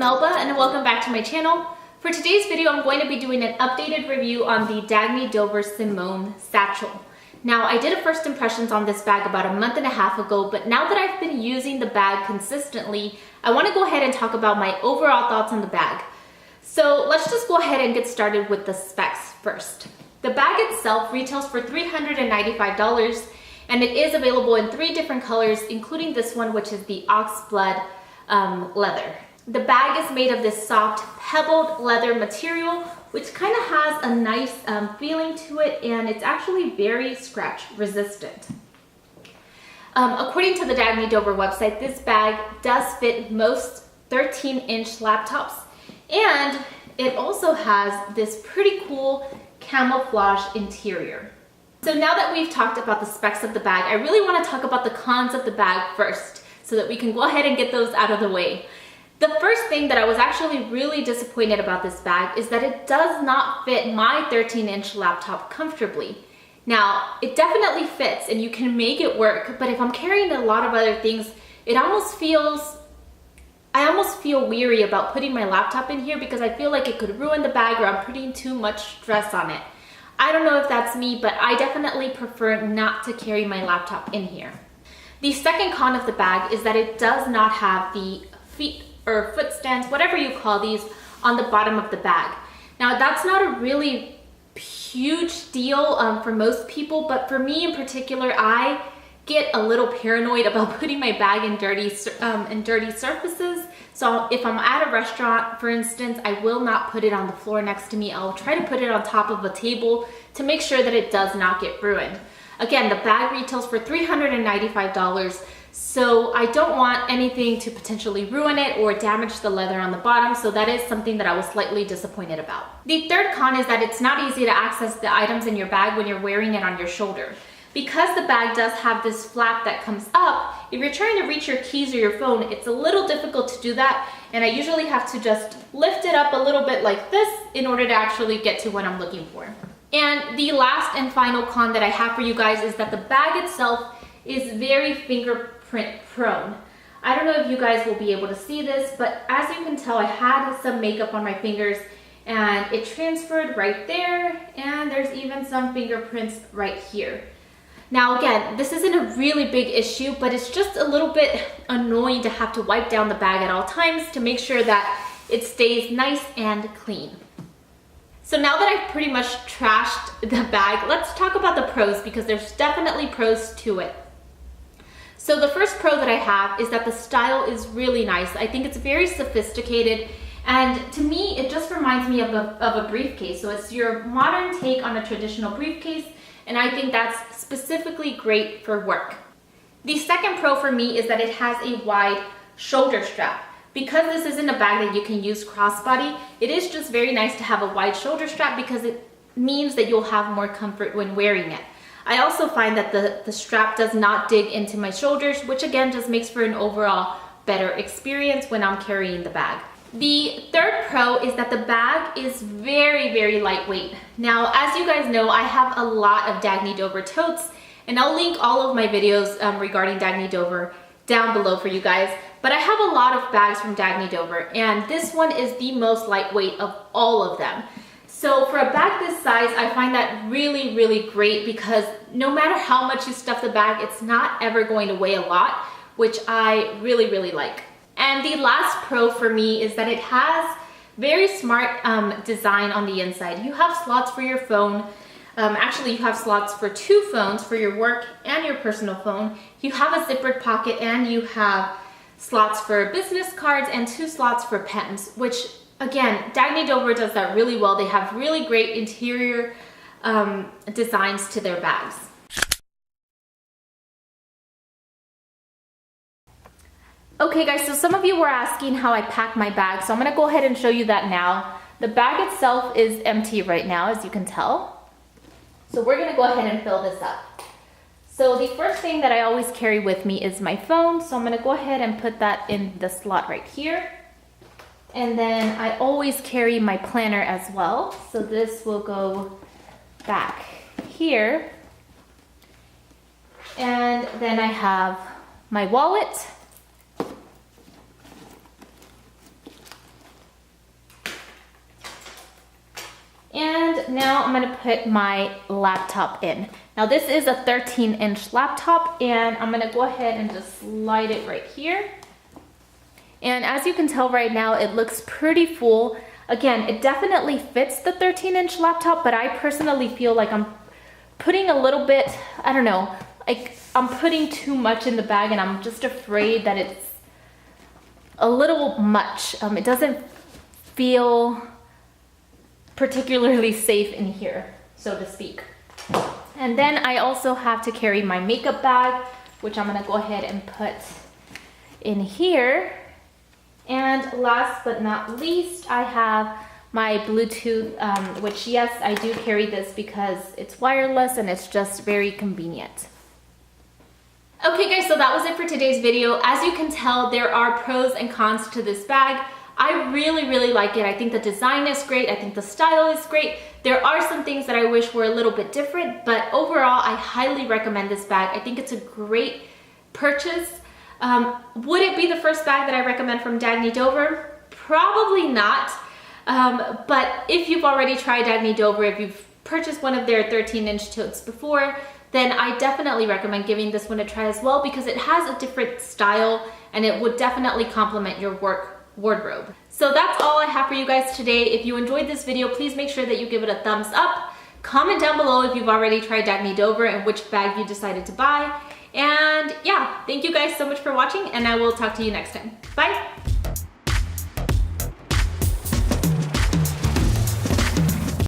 Melba and welcome back to my channel. For today's video, I'm going to be doing an updated review on the Dagne Dover Simone Satchel. Now, I did a first impressions on this bag about a month and a half ago, but now that I've been using the bag consistently, I want to go ahead and talk about my overall thoughts on the bag. So let's just go ahead and get started with the specs first. The bag itself retails for $395 and it is available in 3 different colors, including this one, which is the oxblood leather. The bag is made of this soft pebbled leather material, which kind of has a nice feeling to it, and it's actually very scratch resistant. According to the Dagne Dover website, this bag does fit most 13-inch laptops, and it also has this pretty cool camouflage interior. So now that we've talked about the specs of the bag, I really want to talk about the cons of the bag first, so that we can go ahead and get those out of the way. The first thing that I was actually really disappointed about this bag is that it does not fit my 13-inch laptop comfortably. Now, it definitely fits and you can make it work, but if I'm carrying a lot of other things, I almost feel weary about putting my laptop in here because I feel like it could ruin the bag or I'm putting too much stress on it. I don't know if that's me, but I definitely prefer not to carry my laptop in here. The second con of the bag is that it does not have the feet or foot stands, whatever you call these, on the bottom of the bag. Now, that's not a really huge deal for most people, but for me in particular, I get a little paranoid about putting my bag in dirty surfaces. So if I'm at a restaurant, for instance, I will not put it on the floor next to me. I'll try to put it on top of a table to make sure that it does not get ruined. Again, the bag retails for $395. So I don't want anything to potentially ruin it or damage the leather on the bottom, so that is something that I was slightly disappointed about. The third con is that it's not easy to access the items in your bag when you're wearing it on your shoulder. Because the bag does have this flap that comes up, if you're trying to reach your keys or your phone, it's a little difficult to do that, and I usually have to just lift it up a little bit like this in order to actually get to what I'm looking for. And the last and final con that I have for you guys is that the bag itself is very fingerprint prone. I don't know if you guys will be able to see this, but as you can tell, I had some makeup on my fingers and it transferred right there, and there's even some fingerprints right here. Now again, this isn't a really big issue, but it's just a little bit annoying to have to wipe down the bag at all times to make sure that it stays nice and clean. So now that I've pretty much trashed the bag, let's talk about the pros because there's definitely pros to it. So the first pro that I have is that the style is really nice. I think it's very sophisticated, and to me it just reminds me of a briefcase. So it's your modern take on a traditional briefcase, and I think that's specifically great for work. The second pro for me is that it has a wide shoulder strap. Because this isn't a bag that you can use crossbody, it is just very nice to have a wide shoulder strap because it means that you'll have more comfort when wearing it. I also find that the strap does not dig into my shoulders, which again just makes for an overall better experience when I'm carrying the bag. The third pro is that the bag is very, very lightweight. Now, as you guys know, I have a lot of Dagne Dover totes, and I'll link all of my videos regarding Dagne Dover down below for you guys. But I have a lot of bags from Dagne Dover, and this one is the most lightweight of all of them. So for a bag this size, I find that really, really great because no matter how much you stuff the bag, it's not ever going to weigh a lot, which I really, really like. And the last pro for me is that it has very smart design on the inside. You have slots for your phone. Actually, you have slots for 2 phones, for your work and your personal phone. You have a zippered pocket, and you have slots for business cards and 2 slots for pens, which again, Dagne Dover does that really well. They have really great interior designs to their bags. Okay guys, so some of you were asking how I pack my bag, so I'm gonna go ahead and show you that now. The bag itself is empty right now, as you can tell. So we're gonna go ahead and fill this up. So the first thing that I always carry with me is my phone, so I'm gonna go ahead and put that in the slot right here. And then I always carry my planner as well. So this will go back here. And then I have my wallet. And now I'm gonna put my laptop in. Now this is a 13-inch laptop, and I'm gonna go ahead and just slide it right here. And as you can tell right now, it looks pretty full. Again, it definitely fits the 13-inch laptop, but I personally feel like I'm putting a little bit, I don't know, like I'm putting too much in the bag, and I'm just afraid that it's a little much. It doesn't feel particularly safe in here, so to speak. And then I also have to carry my makeup bag, which I'm gonna go ahead and put in here. And last but not least, I have my Bluetooth, which yes, I do carry this because it's wireless and it's just very convenient. Okay guys, so that was it for today's video. As you can tell, there are pros and cons to this bag. I really like it. I think the design is great. I think the style is great. There are some things that I wish were a little bit different, but overall, I highly recommend this bag. I think it's a great purchase. Would it be the first bag that I recommend from Dagne Dover? Probably not. But if you've already tried Dagne Dover, if you've purchased one of their 13-inch totes before, then I definitely recommend giving this one a try as well, because it has a different style and it would definitely complement your work wardrobe. So that's all I have for you guys today. If you enjoyed this video, please make sure that you give it a thumbs up. Comment down below if you've already tried Dagne Dover and which bag you decided to buy. And yeah, thank you guys so much for watching, and I will talk to you next time. Bye!